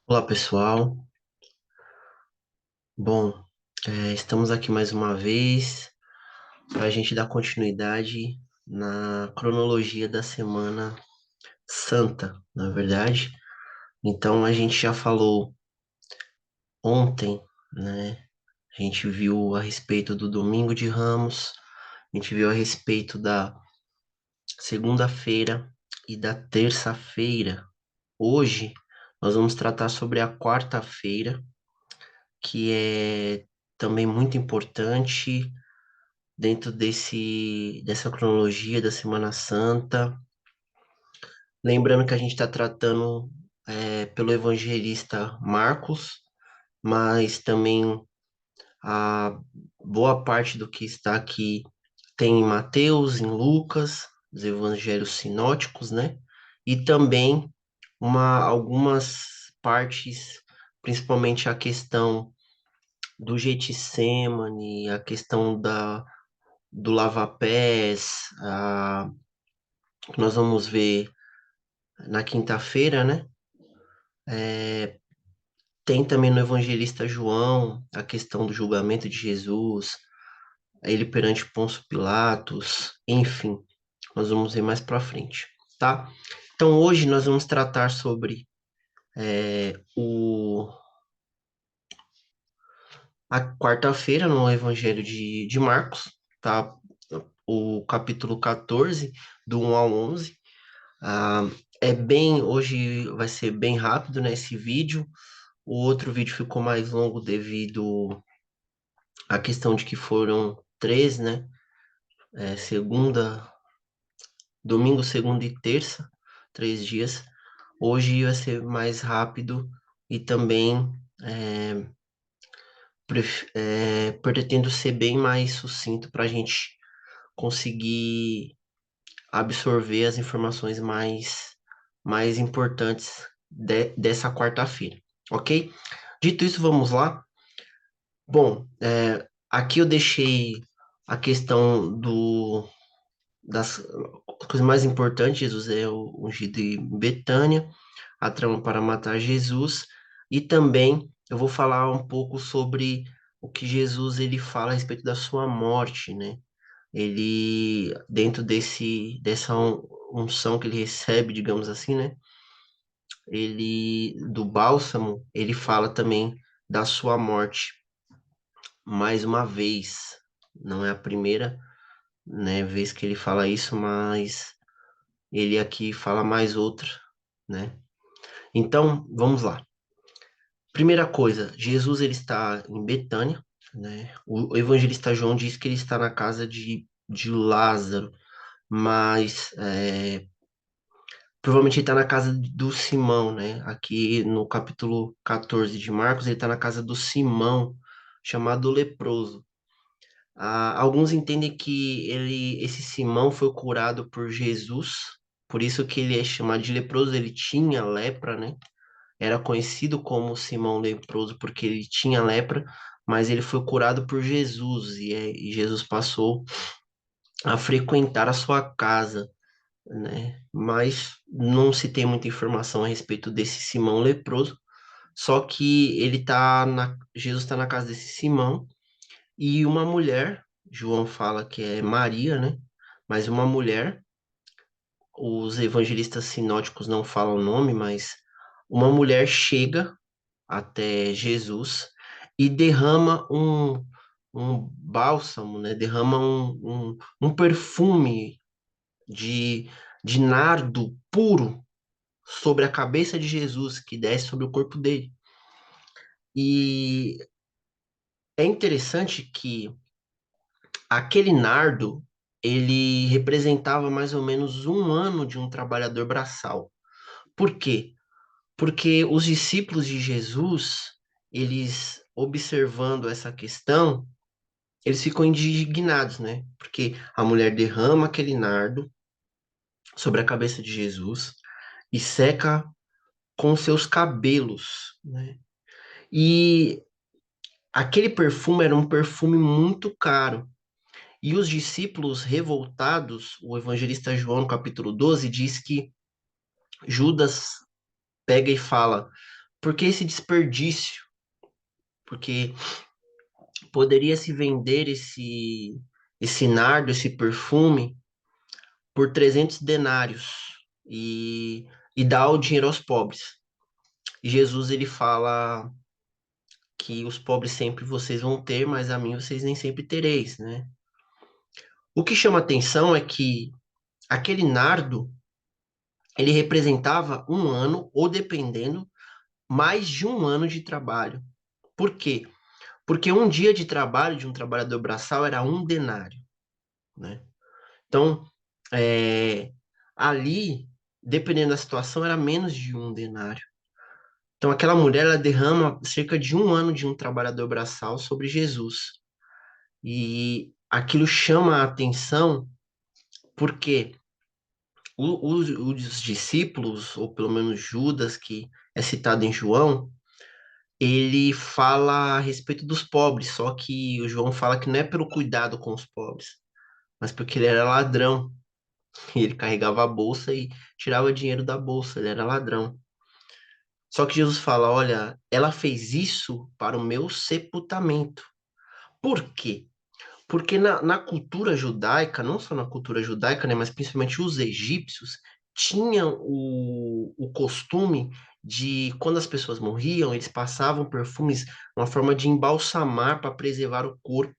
Olá, pessoal. Bom, estamos aqui mais uma vez para a gente dar continuidade na cronologia da Semana Santa, na verdade. Então, a gente já falou ontem, né? A gente viu a respeito do Domingo de Ramos, a gente viu a respeito da segunda-feira e da terça-feira. Hoje, nós vamos tratar sobre a quarta-feira, que é também muito importante dentro dessa cronologia da Semana Santa. Lembrando que a gente está tratando pelo evangelista Marcos, mas também a boa parte do que está aqui tem em Mateus, em Lucas, os evangelhos sinóticos, né? E também algumas partes, principalmente a questão do Getsemane, a questão do lava-pés, que nós vamos ver na quinta-feira, né? Tem também no Evangelista João a questão do julgamento de Jesus, ele perante Pôncio Pilatos, enfim, nós vamos ver mais para frente, tá? Então hoje nós vamos tratar sobre a quarta-feira no Evangelho de Marcos, tá? O capítulo 14, do 1 ao 11. Ah, hoje vai ser bem rápido, né, esse vídeo. O outro vídeo ficou mais longo devido à questão de que foram três, né? Domingo, segunda e terça, 3 dias. Hoje vai ser mais rápido e também é, pretendo ser bem mais sucinto para a gente conseguir absorver as informações mais importantes dessa quarta-feira, ok? Dito isso, vamos lá. Bom, aqui eu deixei a questão das coisas mais importantes. Jesus é o ungido em Betânia, a trama para matar Jesus, e também eu vou falar um pouco sobre o que Jesus ele fala a respeito da sua morte, né? Ele, dentro dessa unção que ele recebe, digamos assim, né? Do bálsamo, ele fala também da sua morte mais uma vez. Não é a primeira, né, vez que ele fala isso, mas ele aqui fala mais outra, né? Então, vamos lá. Primeira coisa, Jesus ele está em Betânia, né? O evangelista João diz que ele está na casa de Lázaro, mas provavelmente ele está na casa do Simão, né? Aqui no capítulo 14 de Marcos, ele está na casa do Simão, chamado leproso. Alguns entendem que esse Simão foi curado por Jesus, por isso que ele é chamado de leproso. Ele tinha lepra, né? Era conhecido como Simão leproso porque ele tinha lepra, mas ele foi curado por Jesus e Jesus passou a frequentar a sua casa, né? Mas não se tem muita informação a respeito desse Simão leproso. Só que Jesus está na casa desse Simão e uma mulher, João fala que é Maria, né? Mas uma mulher, os evangelistas sinóticos não falam o nome, mas uma mulher chega até Jesus e derrama um bálsamo, né? Derrama um perfume de, de nardo puro sobre a cabeça de Jesus, que desce sobre o corpo dele. E é interessante que aquele nardo, ele representava mais ou menos um ano de um trabalhador braçal. Por quê? Porque os discípulos de Jesus, eles observando essa questão, eles ficam indignados, né? Porque a mulher derrama aquele nardo sobre a cabeça de Jesus e seca com seus cabelos, né? E aquele perfume era um perfume muito caro. E os discípulos revoltados, o evangelista João, no capítulo 12, diz que Judas pega e fala: Por que esse desperdício? Porque poderia se vender esse nardo, esse perfume, por 300 denários e dar o dinheiro aos pobres. E Jesus ele fala que os pobres sempre vocês vão ter, mas a mim vocês nem sempre tereis, né? O que chama atenção é que aquele nardo, ele representava um ano, ou dependendo, mais de um ano de trabalho. Por quê? Porque um dia de trabalho de um trabalhador braçal era um denário, né? Então, é, ali, dependendo da situação, era menos de um denário. Então, aquela mulher, ela derrama cerca de um ano de um trabalhador braçal sobre Jesus. E aquilo chama a atenção porque os discípulos, ou pelo menos Judas, que é citado em João, ele fala a respeito dos pobres, só que o João fala que não é pelo cuidado com os pobres, mas porque ele era ladrão. E ele carregava a bolsa e tirava dinheiro da bolsa, ele era ladrão. Só que Jesus fala: olha, ela fez isso para o meu sepultamento. Por quê? Porque na cultura judaica, não só na cultura judaica, né, mas principalmente os egípcios, tinham o costume de, quando as pessoas morriam, eles passavam perfumes, uma forma de embalsamar para preservar o corpo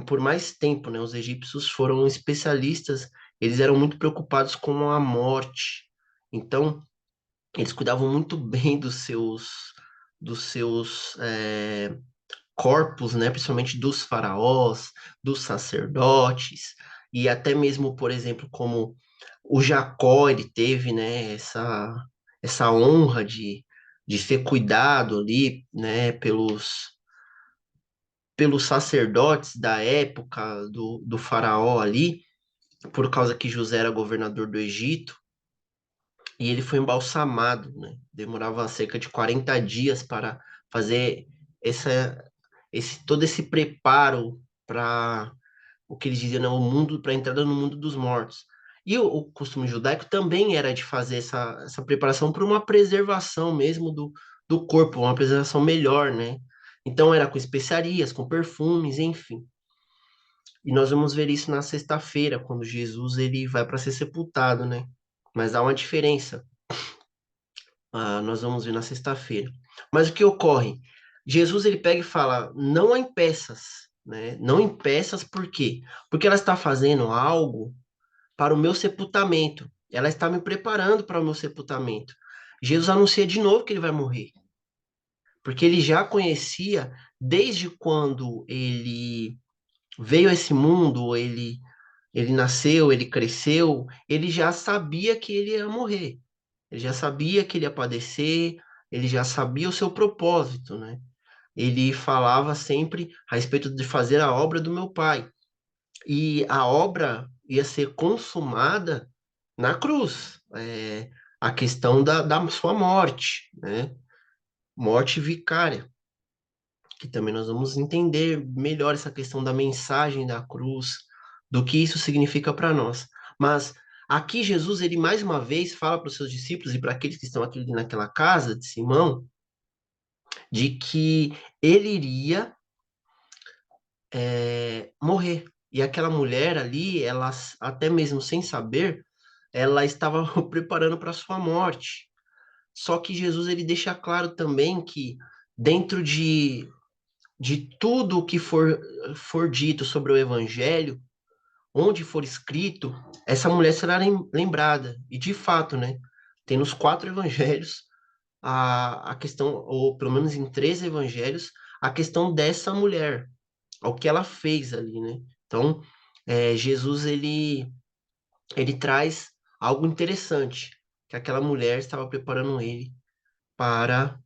por mais tempo, né? Os egípcios foram especialistas, eles eram muito preocupados com a morte. Então, eles cuidavam muito bem dos seus corpos, né? Principalmente dos faraós, dos sacerdotes, e até mesmo, por exemplo, como o Jacó, ele teve, né, essa honra de ser cuidado ali, né, pelos sacerdotes da época do faraó ali, por causa que José era governador do Egito, e ele foi embalsamado, né? Demorava cerca de 40 dias para fazer essa, todo esse preparo para o que eles diziam, né, o mundo, para a entrada no mundo dos mortos. E o costume judaico também era de fazer essa preparação para uma preservação mesmo do corpo, uma preservação melhor, né? Então era com especiarias, com perfumes, enfim. E nós vamos ver isso na sexta-feira, quando Jesus ele vai para ser sepultado, né? Mas há uma diferença. Nós vamos ver na sexta-feira. Mas o que ocorre? Jesus ele pega e fala: não há peças, né? Não em peças, por quê? Porque ela está fazendo algo para o meu sepultamento. Ela está me preparando para o meu sepultamento. Jesus anuncia de novo que ele vai morrer, porque ele já conhecia desde quando ele veio a esse mundo, ele nasceu, ele cresceu, ele já sabia que ele ia morrer. Ele já sabia que ele ia padecer, ele já sabia o seu propósito, né? Ele falava sempre a respeito de fazer a obra do meu pai. E a obra ia ser consumada na cruz. A questão da sua morte, né? Morte vicária, que também nós vamos entender melhor essa questão da mensagem da cruz, do que isso significa para nós. Mas aqui Jesus, ele mais uma vez fala para os seus discípulos e para aqueles que estão aqui naquela casa de Simão, de que ele iria morrer. E aquela mulher ali, ela, até mesmo sem saber, ela estava preparando para sua morte. Só que Jesus ele deixa claro também que dentro de tudo o que for dito sobre o evangelho, onde for escrito, essa mulher será lembrada. E de fato, né? Tem nos quatro evangelhos a questão, ou pelo menos em três evangelhos, a questão dessa mulher, o que ela fez ali, né? Então, Jesus ele traz algo interessante, que aquela mulher estava preparando ele para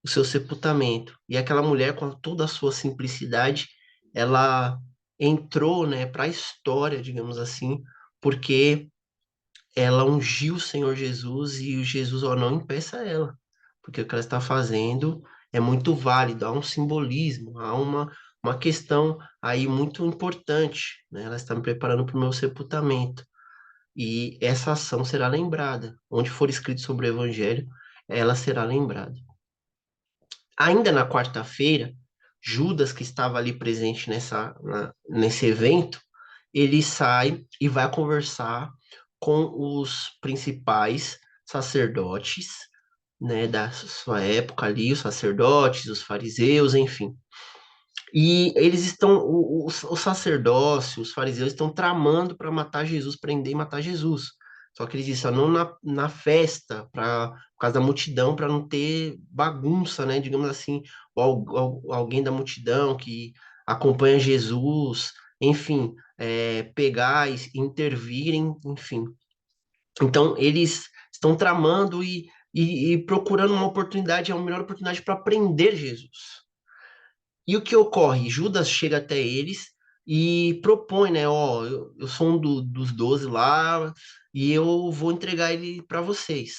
o seu sepultamento. E aquela mulher, com toda a sua simplicidade, ela entrou, né, para a história, digamos assim, porque ela ungiu o Senhor Jesus e o Jesus, ó, não impeça ela, porque o que ela está fazendo é muito válido, há um simbolismo, há uma questão aí muito importante, né? Ela está me preparando para o meu sepultamento. E essa ação será lembrada. Onde for escrito sobre o Evangelho, ela será lembrada. Ainda na quarta-feira, Judas, que estava ali presente nesse evento, ele sai e vai conversar com os principais sacerdotes, né, da sua época ali, os sacerdotes, os fariseus, enfim. E eles estão, o sacerdócio, os fariseus estão tramando para matar Jesus, prender e matar Jesus. Só que eles dizem, não na festa, por causa da multidão, para não ter bagunça, né? Digamos assim, alguém da multidão que acompanha Jesus, enfim, pegar e intervirem, enfim. Então, eles estão tramando e procurando uma oportunidade, a melhor oportunidade para prender Jesus. E o que ocorre? Judas chega até eles e propõe, né? Ó, eu sou um dos 12 lá e eu vou entregar ele para vocês.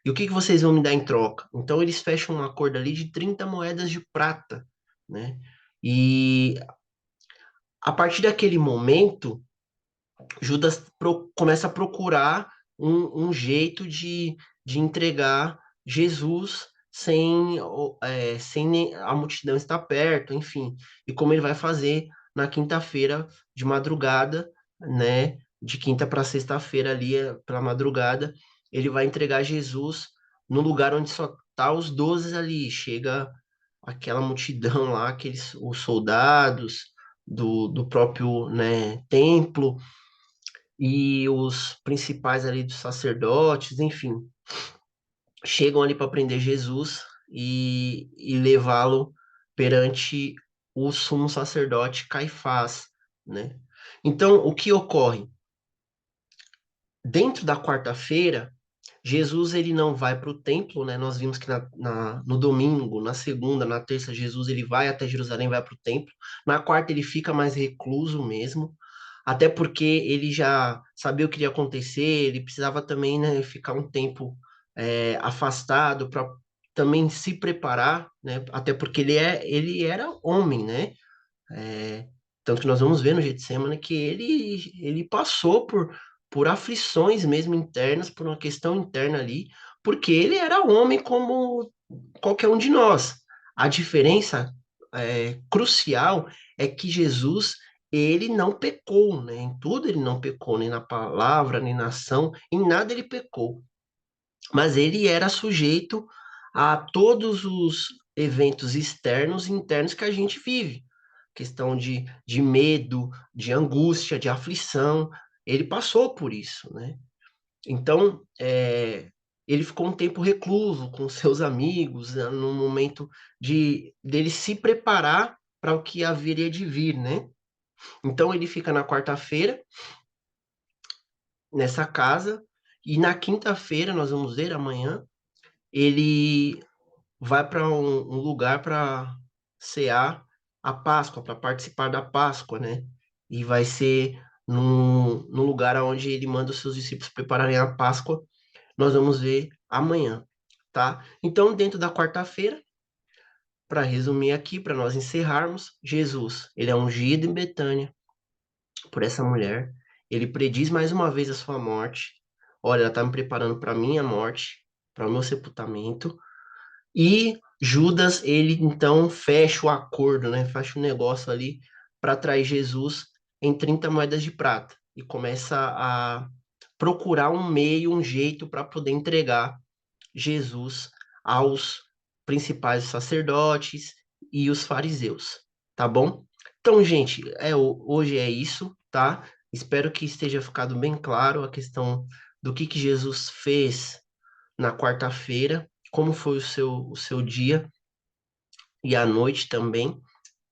E o que que vocês vão me dar em troca? Então eles fecham um acordo ali de 30 moedas de prata, né? E a partir daquele momento, Judas começa a procurar um jeito de entregar Jesus sem a multidão estar perto, enfim. E como ele vai fazer na quinta-feira de madrugada, né? De quinta para sexta-feira ali, pela madrugada, ele vai entregar Jesus no lugar onde só tá os 12 ali. Chega aquela multidão lá, os soldados do próprio, né, templo e os principais ali dos sacerdotes, enfim, chegam ali para prender Jesus e levá-lo perante o sumo sacerdote Caifás, né? Então, o que ocorre? Dentro da quarta-feira, Jesus ele não vai para o templo, né? Nós vimos que no domingo, na segunda, na terça, Jesus ele vai até Jerusalém, vai para o templo. Na quarta ele fica mais recluso mesmo, até porque ele já sabia o que iria acontecer, ele precisava também, né, ficar um tempo afastado para também se preparar, né? Até porque ele era homem, né? É, tanto que nós vamos ver no Getsemane que ele passou por aflições mesmo internas, por uma questão interna ali, porque ele era homem como qualquer um de nós. A diferença crucial é que Jesus, ele não pecou, né? Em tudo ele não pecou, nem na palavra, nem na ação, em nada ele pecou. Mas ele era sujeito a todos os eventos externos e internos que a gente vive. Questão de medo, de angústia, de aflição. Ele passou por isso, né? Então, ele ficou um tempo recluso com seus amigos, né, no momento dele se preparar para o que haveria de vir, né? Então, ele fica na quarta-feira nessa casa e na quinta-feira, nós vamos ver amanhã, ele vai para um lugar para cear a Páscoa, para participar da Páscoa, né? E vai ser num lugar onde ele manda os seus discípulos prepararem a Páscoa. Nós vamos ver amanhã, tá? Então, dentro da quarta-feira, para resumir aqui, para nós encerrarmos, Jesus, ele é ungido em Betânia por essa mulher. Ele prediz mais uma vez a sua morte. Olha, ela está me preparando para a minha morte, para o meu sepultamento. E Judas, ele então fecha o acordo, né? Fecha o negócio ali para trair Jesus em 30 moedas de prata e começa a procurar um meio, um jeito para poder entregar Jesus aos principais sacerdotes e os fariseus, tá bom? Então, gente, hoje é isso, tá? Espero que esteja ficado bem claro a questão do que Jesus fez na quarta-feira, como foi o seu dia e a noite também.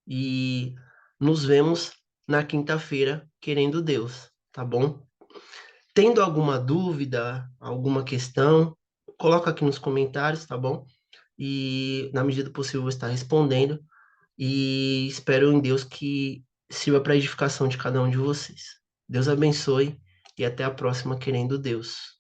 E nos vemos na quinta-feira, querendo Deus, tá bom? Tendo alguma dúvida, alguma questão, coloca aqui nos comentários, tá bom? E na medida do possível vou estar respondendo. E espero em Deus que sirva para edificação de cada um de vocês. Deus abençoe e até a próxima, querendo Deus.